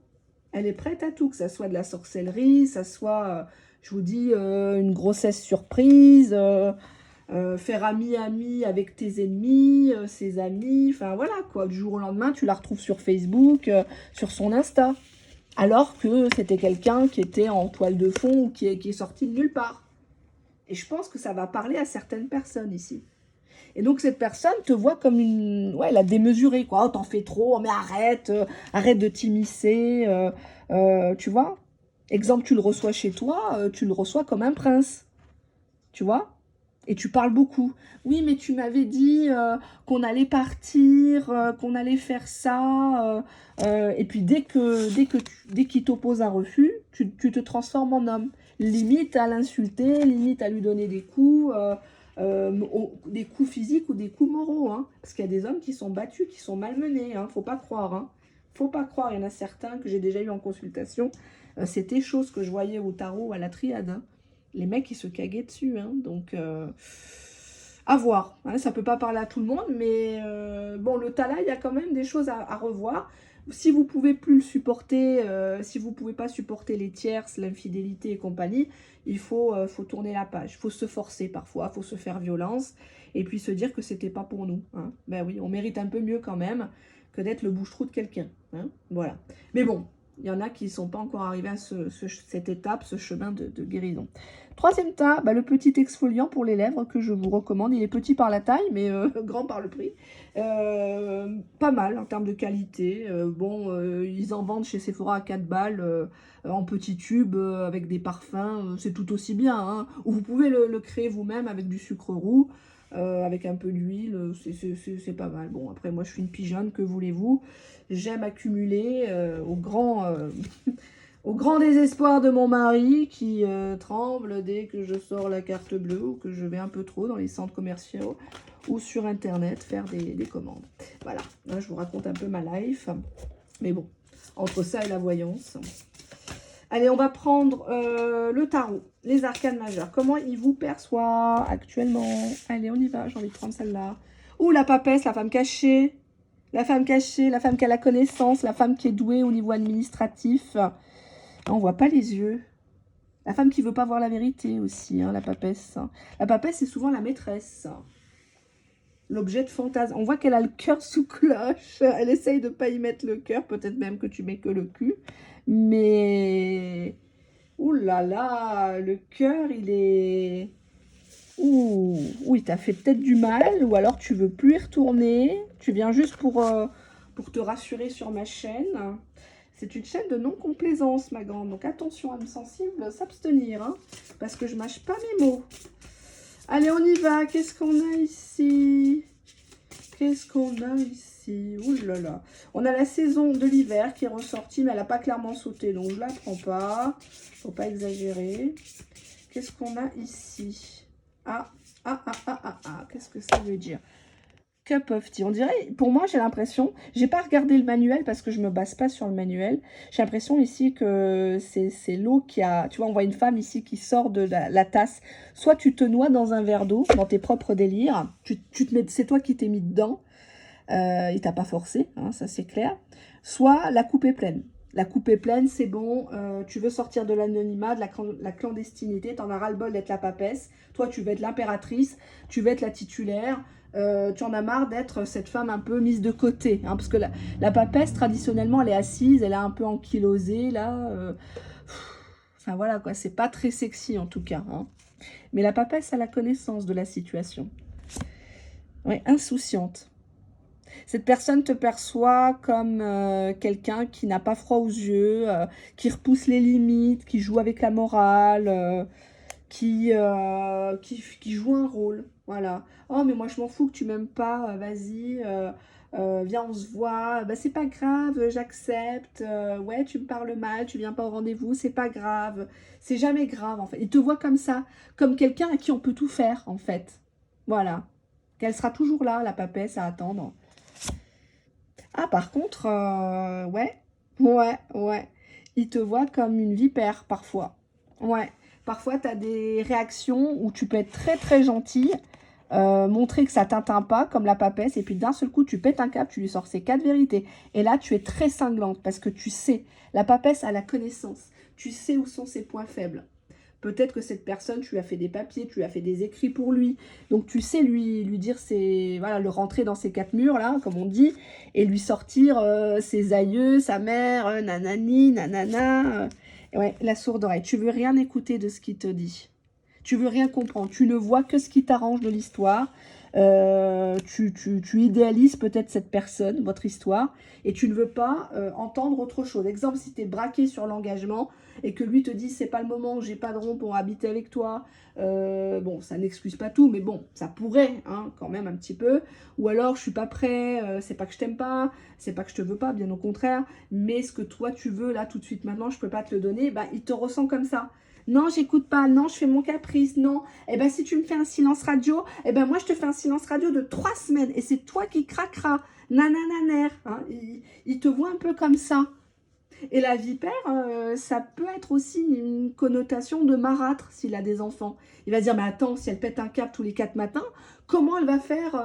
Elle est prête à tout, que ça soit de la sorcellerie, ça soit, je vous dis, une grossesse surprise, faire ami-ami avec tes ennemis, ses amis, enfin voilà quoi. Du jour au lendemain, tu la retrouves sur Facebook, sur son Insta. Alors que c'était quelqu'un qui était en toile de fond ou qui est sorti de nulle part. Et je pense que ça va parler à certaines personnes ici. Et donc cette personne te voit comme une... Ouais, elle a démesuré, quoi. Oh, t'en fais trop, oh, mais arrête, arrête de t'immiscer, tu vois. Exemple, tu le reçois chez toi, tu le reçois comme un prince, tu vois. Et tu parles beaucoup. Oui, mais tu m'avais dit qu'on allait partir, qu'on allait faire ça. Et puis dès qu'il t'oppose un refus, tu te transformes en homme. Limite à l'insulter, limite à lui donner des coups, des coups physiques ou des coups moraux. Hein. Parce qu'il y a des hommes qui sont battus, qui sont malmenés. Hein. Faut pas croire. Hein. Faut pas croire. Il y en a certains que j'ai déjà eu en consultation. C'était chose que je voyais au tarot ou à la triade. Hein. Les mecs, ils se caguaient dessus. Hein. Donc, à voir. Hein. Ça peut pas parler à tout le monde, mais bon, le tas là, il y a quand même des choses à revoir. Si vous pouvez plus le supporter, si vous pouvez pas supporter les tierces, l'infidélité et compagnie, il faut tourner la page. Il faut se forcer parfois, il faut se faire violence et puis se dire que c'était pas pour nous. Hein. Ben oui, on mérite un peu mieux quand même que d'être le bouche-trou de quelqu'un. Hein. Voilà. Mais bon, il y en a qui ne sont pas encore arrivés à cette étape, ce chemin de guérison. Troisième tas, bah, le petit exfoliant pour les lèvres que je vous recommande. Il est petit par la taille, mais grand par le prix. Pas mal en termes de qualité. Ils en vendent chez Sephora à 4 balles en petits tubes avec des parfums. C'est tout aussi bien. Hein. Ou vous pouvez le créer vous-même avec du sucre roux. Avec un peu d'huile, c'est pas mal. Bon, après, moi, je suis une pigeonne, que voulez-vous? J'aime accumuler au grand désespoir de mon mari qui tremble dès que je sors la carte bleue ou que je vais un peu trop dans les centres commerciaux ou sur Internet faire des commandes. Voilà, là, je vous raconte un peu ma life. Mais bon, entre ça et la voyance... Allez, on va prendre le tarot, les arcanes majeures. Comment il vous perçoit actuellement? Allez, on y va, j'ai envie de prendre celle-là. Ouh, la papesse, la femme cachée. La femme cachée, la femme qui a la connaissance, la femme qui est douée au niveau administratif. On voit pas les yeux. La femme qui veut pas voir la vérité aussi, hein, la papesse. La papesse, c'est souvent la maîtresse. L'objet de fantasme. On voit qu'elle a le cœur sous cloche. Elle essaye de pas y mettre le cœur. Peut-être même que tu mets que le cul. Mais... ouh là là, le cœur, il est... ouh, il t'a fait peut-être du mal. Ou alors tu veux plus y retourner. Tu viens juste pour te rassurer sur ma chaîne. C'est une chaîne de non-complaisance, ma grande. Donc attention, âme sensible, s'abstenir, hein, parce que je mâche pas mes mots. Allez, on y va. Qu'est-ce qu'on a ici? Qu'est-ce qu'on a ici? Ouh là là. On a la saison de l'hiver qui est ressortie, mais elle n'a pas clairement sauté, donc je ne la prends pas. Faut pas exagérer. Qu'est-ce qu'on a ici? Qu'est-ce que ça veut dire? Cup of tea. On dirait, pour moi, j'ai l'impression, j'ai pas regardé le manuel parce que je me base pas sur le manuel. J'ai l'impression ici que c'est l'eau qui a, tu vois, on voit une femme ici qui sort de la tasse. Soit tu te noies dans un verre d'eau, dans tes propres délires, c'est toi qui t'es mis dedans, il t'a pas forcé, hein, ça c'est clair. Soit la coupe est pleine. La coupe est pleine, c'est bon, tu veux sortir de l'anonymat, de la clandestinité, t'en as ras-le-bol d'être la papesse. Toi, tu veux être l'impératrice, tu veux être la titulaire. Tu en as marre d'être cette femme un peu mise de côté, hein, parce que la papesse, traditionnellement, elle est assise, elle est un peu ankylosée, là. Enfin, voilà, quoi, c'est pas très sexy, en tout cas. Hein. Mais la papesse a la connaissance de la situation. Oui, insouciante. Cette personne te perçoit comme quelqu'un qui n'a pas froid aux yeux, qui repousse les limites, qui joue avec la morale, qui joue un rôle. Voilà. Oh, mais moi, je m'en fous que tu m'aimes pas. Vas-y, viens, on se voit. Bah, c'est pas grave, j'accepte. Ouais, tu me parles mal, tu viens pas au rendez-vous, c'est pas grave. C'est jamais grave, en fait. Il te voit comme ça, comme quelqu'un à qui on peut tout faire, en fait. Voilà. Qu'elle sera toujours là, la papesse, à attendre. Ah, par contre, ouais. Il te voit comme une vipère, parfois. Ouais. Parfois, tu as des réactions où tu peux être très, très gentil, montrer que ça t'atteint pas, comme la papesse, et puis d'un seul coup, tu pètes un câble, tu lui sors ces 4 vérités. Et là, tu es très cinglante, parce que tu sais, la papesse a la connaissance. Tu sais où sont ses points faibles. Peut-être que cette personne, tu lui as fait des papiers, tu lui as fait des écrits pour lui. Donc, tu sais lui dire, voilà, le rentrer dans ses 4 murs, là, comme on dit, et lui sortir ses aïeux, sa mère, nanani, nanana. Ouais, la sourde oreille. Tu veux rien écouter de ce qu'il te dit. Tu veux rien comprendre. Tu ne vois que ce qui t'arrange de l'histoire. Tu idéalises peut-être cette personne, votre histoire, et tu ne veux pas entendre autre chose. Exemple, si tu es braqué sur l'engagement et que lui te dit c'est pas le moment, j'ai pas de rond pour habiter avec toi, bon, ça n'excuse pas tout, mais bon, ça pourrait, hein, quand même un petit peu. Ou alors, je suis pas prêt, c'est pas que je t'aime pas, c'est pas que je te veux pas, bien au contraire, mais ce que toi tu veux là tout de suite maintenant, je peux pas te le donner, bah, il te ressent comme ça. Non, j'écoute pas. Non, je fais mon caprice. Non. Eh ben, si tu me fais un silence radio, eh ben, moi, je te fais un silence radio de 3 semaines. Et c'est toi qui craqueras. Nanananer. Hein. Il te voit un peu comme ça. Et la vipère, ça peut être aussi une connotation de marâtre s'il a des enfants. Il va dire, mais attends, si elle pète un câble tous les 4 matins, comment elle va faire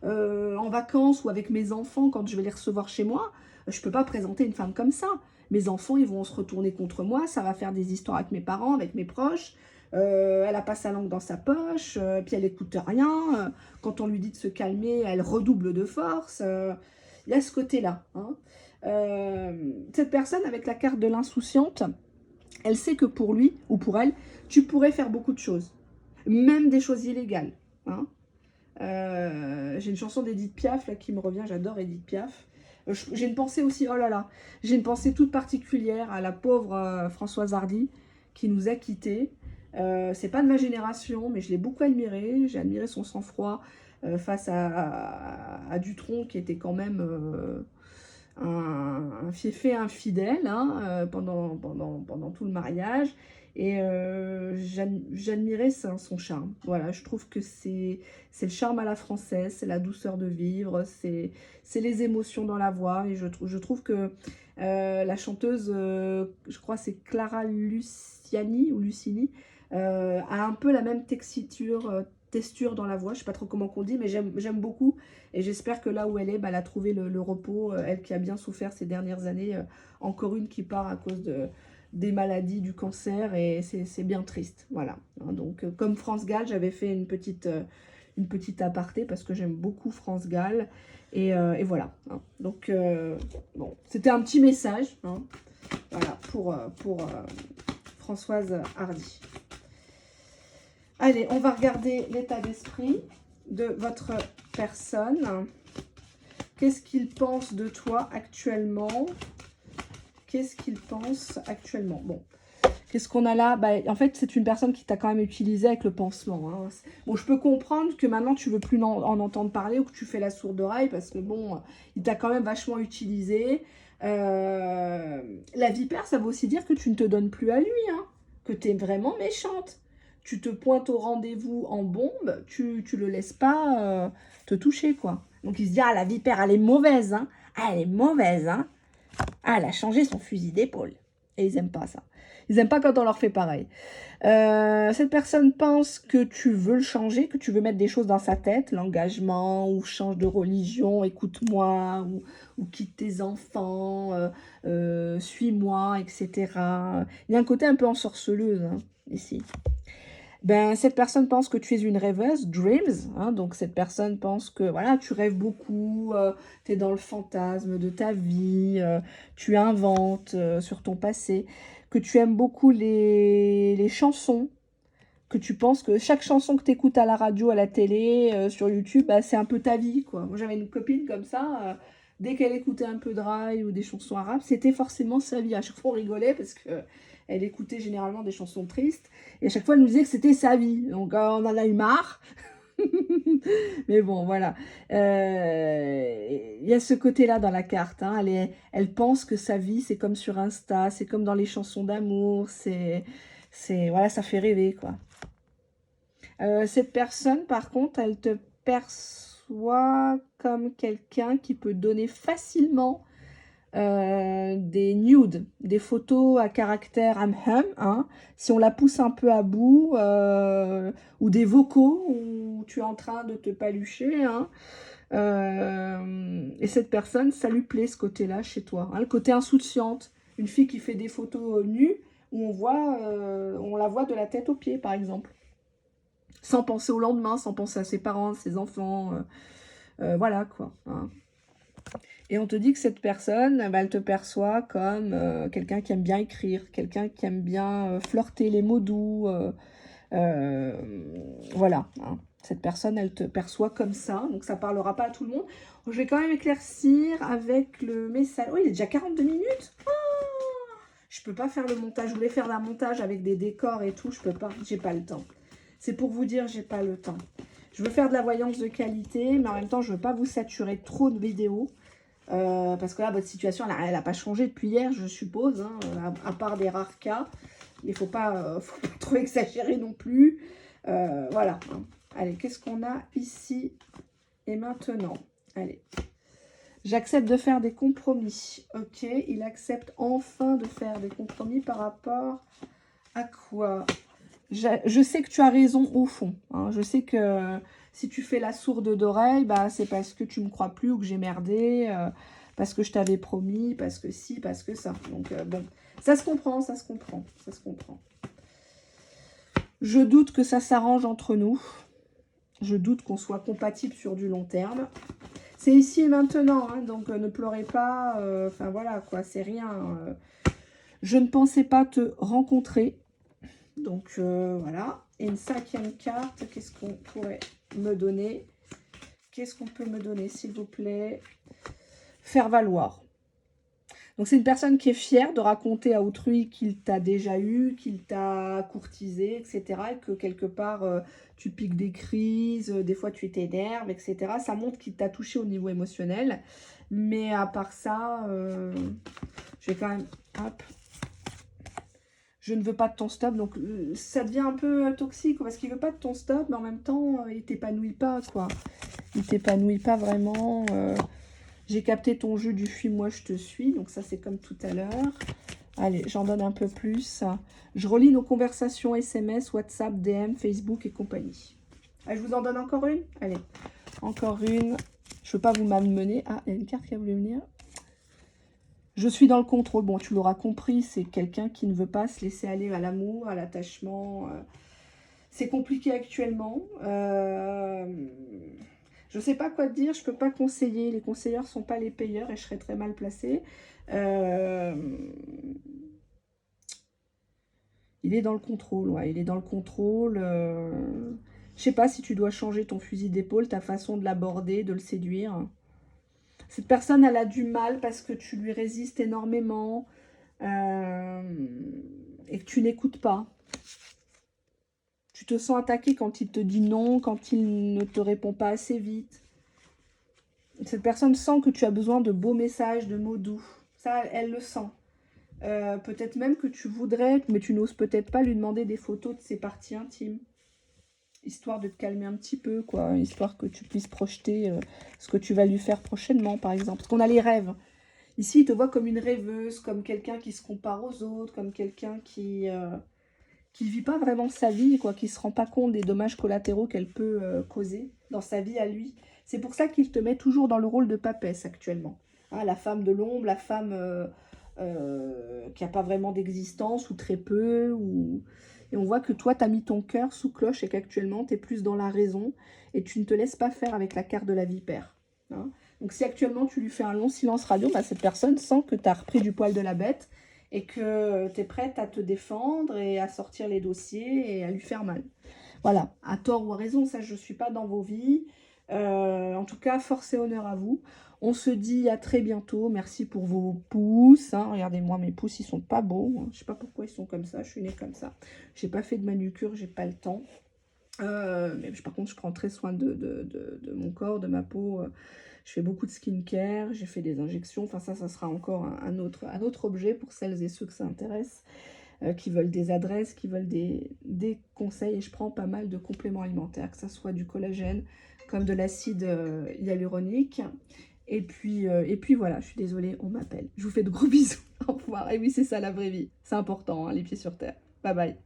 en vacances ou avec mes enfants quand je vais les recevoir chez moi? Je ne peux pas présenter une femme comme ça. Mes enfants, ils vont se retourner contre moi, ça va faire des histoires avec mes parents, avec mes proches. Elle n'a pas sa langue dans sa poche, puis elle n'écoute rien. Quand on lui dit de se calmer, elle redouble de force. Il y a ce côté-là. Hein. Cette personne avec la carte de l'insouciante, elle sait que pour lui ou pour elle, tu pourrais faire beaucoup de choses, même des choses illégales. Hein. J'ai une chanson d'Edith Piaf là, qui me revient, j'adore Edith Piaf. J'ai une pensée aussi, oh là là, j'ai une pensée toute particulière à la pauvre Françoise Hardy qui nous a quittés. C'est pas de ma génération, mais je l'ai beaucoup admirée. J'ai admiré son sang-froid face à Dutronc qui était quand même un fiefé infidèle hein, pendant tout le mariage. Et j'admirais son charme. Voilà, je trouve que c'est le charme à la française, c'est la douceur de vivre, c'est les émotions dans la voix. Et je trouve que la chanteuse, je crois c'est Clara Luciani ou Lucini, a un peu la même texture dans la voix. Je ne sais pas trop comment on dit, mais j'aime beaucoup. Et j'espère que là où elle est, bah, elle a trouvé le repos. Elle qui a bien souffert ces dernières années. Encore une qui part à cause des maladies, du cancer. Et c'est bien triste. Voilà. Hein, donc, comme France Gall, j'avais fait une petite aparté parce que j'aime beaucoup France Gall. Et voilà. Hein. Donc, bon, c'était un petit message. Hein, voilà, pour Françoise Hardy. Allez, on va regarder l'état d'esprit de votre personne. Qu'est-ce qu'il pense de toi actuellement? qu'est-ce qu'il pense actuellement? Bon, qu'est-ce qu'on a là? Bah, en fait, c'est une personne qui t'a quand même utilisé avec le pansement. Hein. Bon, je peux comprendre que maintenant, tu veux plus en entendre parler ou que tu fais la sourde oreille parce que, bon, il t'a quand même vachement utilisé. La vipère, ça veut aussi dire que tu ne te donnes plus à lui, hein, que tu es vraiment méchante. Tu te pointes au rendez-vous en bombe, tu le laisses pas te toucher, quoi. Donc, il se dit, ah, la vipère, elle est mauvaise, hein. Ah, elle est mauvaise, hein. Ah, elle a changé son fusil d'épaule. Et ils n'aiment pas ça. Ils n'aiment pas quand on leur fait pareil. Cette personne pense que tu veux le changer, que tu veux mettre des choses dans sa tête, l'engagement, ou change de religion, écoute-moi, ou quitte tes enfants, suis-moi, etc. Il y a un côté un peu ensorceleuse, hein, ici. Ben, cette personne pense que tu es une rêveuse, dreams, hein, donc cette personne pense que voilà, tu rêves beaucoup, tu es dans le fantasme de ta vie, tu inventes sur ton passé, que tu aimes beaucoup les chansons, que tu penses que chaque chanson que tu écoutes à la radio, à la télé, sur YouTube, bah, c'est un peu ta vie, quoi. Moi, j'avais une copine comme ça, dès qu'elle écoutait un peu de rail ou des chansons arabes, c'était forcément sa vie. À chaque fois, on rigolait parce que elle écoutait généralement des chansons tristes. Et à chaque fois, elle nous disait que c'était sa vie. Donc, on en a eu marre. Mais bon, voilà. Il y a ce côté-là dans la carte. Hein. Elle pense que sa vie, c'est comme sur Insta, c'est comme dans les chansons d'amour. Voilà, ça fait rêver, quoi. Cette personne, par contre, elle te perçoit comme quelqu'un qui peut donner facilement des nudes, des photos à caractère hein, si on la pousse un peu à bout, ou des vocaux où tu es en train de te palucher. Hein, et cette personne, ça lui plaît ce côté-là chez toi, hein, le côté insouciante. Une fille qui fait des photos nues où on la voit de la tête aux pieds, par exemple. Sans penser au lendemain, sans penser à ses parents, ses enfants. Voilà, quoi. Hein. Et on te dit que cette personne, bah, elle te perçoit comme quelqu'un qui aime bien écrire, quelqu'un qui aime bien flirter les mots doux. Voilà. Hein. Cette personne, elle te perçoit comme ça. Donc, ça ne parlera pas à tout le monde. Je vais quand même éclaircir avec le message. Oh, il est déjà 42 minutes. Oh, je ne peux pas faire le montage. Je voulais faire un montage avec des décors et tout. Je peux pas. J'ai pas le temps. C'est pour vous dire, j'ai pas le temps. Je veux faire de la voyance de qualité, mais en même temps, je veux pas vous saturer trop de vidéos. Parce que là, votre situation, elle n'a pas changé depuis hier, je suppose, hein, à part des rares cas. Il ne faut pas trop exagérer non plus. Voilà. Hein. Allez, qu'est-ce qu'on a ici et maintenant? Allez. J'accepte de faire des compromis. Ok, il accepte enfin de faire des compromis par rapport à quoi? Je sais que tu as raison au fond. Hein. Je sais que si tu fais la sourde d'oreille, bah, c'est parce que tu ne me crois plus ou que j'ai merdé, parce que je t'avais promis, parce que si, parce que ça. Donc, bon, ça se comprend, ça se comprend, ça se comprend. Je doute que ça s'arrange entre nous. Je doute qu'on soit compatible sur du long terme. C'est ici et maintenant, hein, donc ne pleurez pas. Enfin, voilà, quoi, c'est rien. Je ne pensais pas te rencontrer. Donc, voilà. Et une cinquième carte, qu'est-ce qu'on pourrait me donner? Qu'est-ce qu'on peut me donner, s'il vous plaît? Faire valoir. Donc, c'est une personne qui est fière de raconter à autrui qu'il t'a déjà eu, qu'il t'a courtisé, etc. Et que quelque part, tu piques des crises, des fois tu t'énerves, etc. Ça montre qu'il t'a touché au niveau émotionnel. Mais à part ça, je vais quand même... Hop. Je ne veux pas de ton stop. Donc, ça devient un peu toxique parce qu'il ne veut pas de ton stop, mais en même temps, il ne t'épanouit pas, quoi. Il ne t'épanouit pas vraiment. J'ai capté ton jeu du fuis-moi, je te suis. Donc, ça, c'est comme tout à l'heure. Allez, j'en donne un peu plus. Je relis nos conversations SMS, WhatsApp, DM, Facebook et compagnie. Ah, je vous en donne encore une? Allez, encore une. Je ne veux pas vous m'amener. Ah, il y a une carte qui a voulu venir. Je suis dans le contrôle. Bon, tu l'auras compris, c'est quelqu'un qui ne veut pas se laisser aller à l'amour, à l'attachement. C'est compliqué actuellement. Je ne sais pas quoi te dire, je ne peux pas conseiller. Les conseilleurs ne sont pas les payeurs et je serais très mal placée. Il est dans le contrôle, ouais, il est dans le contrôle. Je ne sais pas si tu dois changer ton fusil d'épaule, ta façon de l'aborder, de le séduire. Cette personne, elle a du mal parce que tu lui résistes énormément. et que tu n'écoutes pas. Tu te sens attaqué quand il te dit non, quand il ne te répond pas assez vite. Cette personne sent que tu as besoin de beaux messages, de mots doux. Ça, elle le sent. Peut-être même que tu voudrais, mais tu n'oses peut-être pas lui demander des photos de ses parties intimes. Histoire de te calmer un petit peu, quoi. Histoire que tu puisses projeter ce que tu vas lui faire prochainement, par exemple. Parce qu'on a les rêves. Ici, il te voit comme une rêveuse, comme quelqu'un qui se compare aux autres, comme quelqu'un qui vit pas vraiment sa vie, quoi, qui se rend pas compte des dommages collatéraux qu'elle peut causer dans sa vie à lui. C'est pour ça qu'il te met toujours dans le rôle de papesse actuellement. Hein, la femme de l'ombre, la femme qui n'a pas vraiment d'existence ou très peu. Et on voit que toi, tu as mis ton cœur sous cloche et qu'actuellement, tu es plus dans la raison et tu ne te laisses pas faire avec la carte de la vipère. Hein. Donc si actuellement, tu lui fais un long silence radio, bah, cette personne sent que tu as repris du poil de la bête et que tu es prête à te défendre et à sortir les dossiers et à lui faire mal. Voilà, à tort ou à raison, ça je ne suis pas dans vos vies. En tout cas, force et honneur à vous. On se dit à très bientôt. Merci pour vos pouces. Hein. Regardez-moi, mes pouces, ils sont pas beaux. Je ne sais pas pourquoi ils sont comme ça. Je suis née comme ça. J'ai pas fait de manucure, j'ai pas le temps. Mais par contre, je prends très soin de mon corps, de ma peau. Je fais beaucoup de skincare, j'ai fait des injections. Enfin, ça sera encore un autre objet pour celles et ceux que ça intéresse, qui veulent des adresses, qui veulent des conseils. Et je prends pas mal de compléments alimentaires, que ce soit du collagène, comme de l'acide hyaluronique. Et puis voilà, je suis désolée, on m'appelle. Je vous fais de gros bisous. Au revoir. Et oui, c'est ça la vraie vie. C'est important, hein, les pieds sur terre. Bye bye.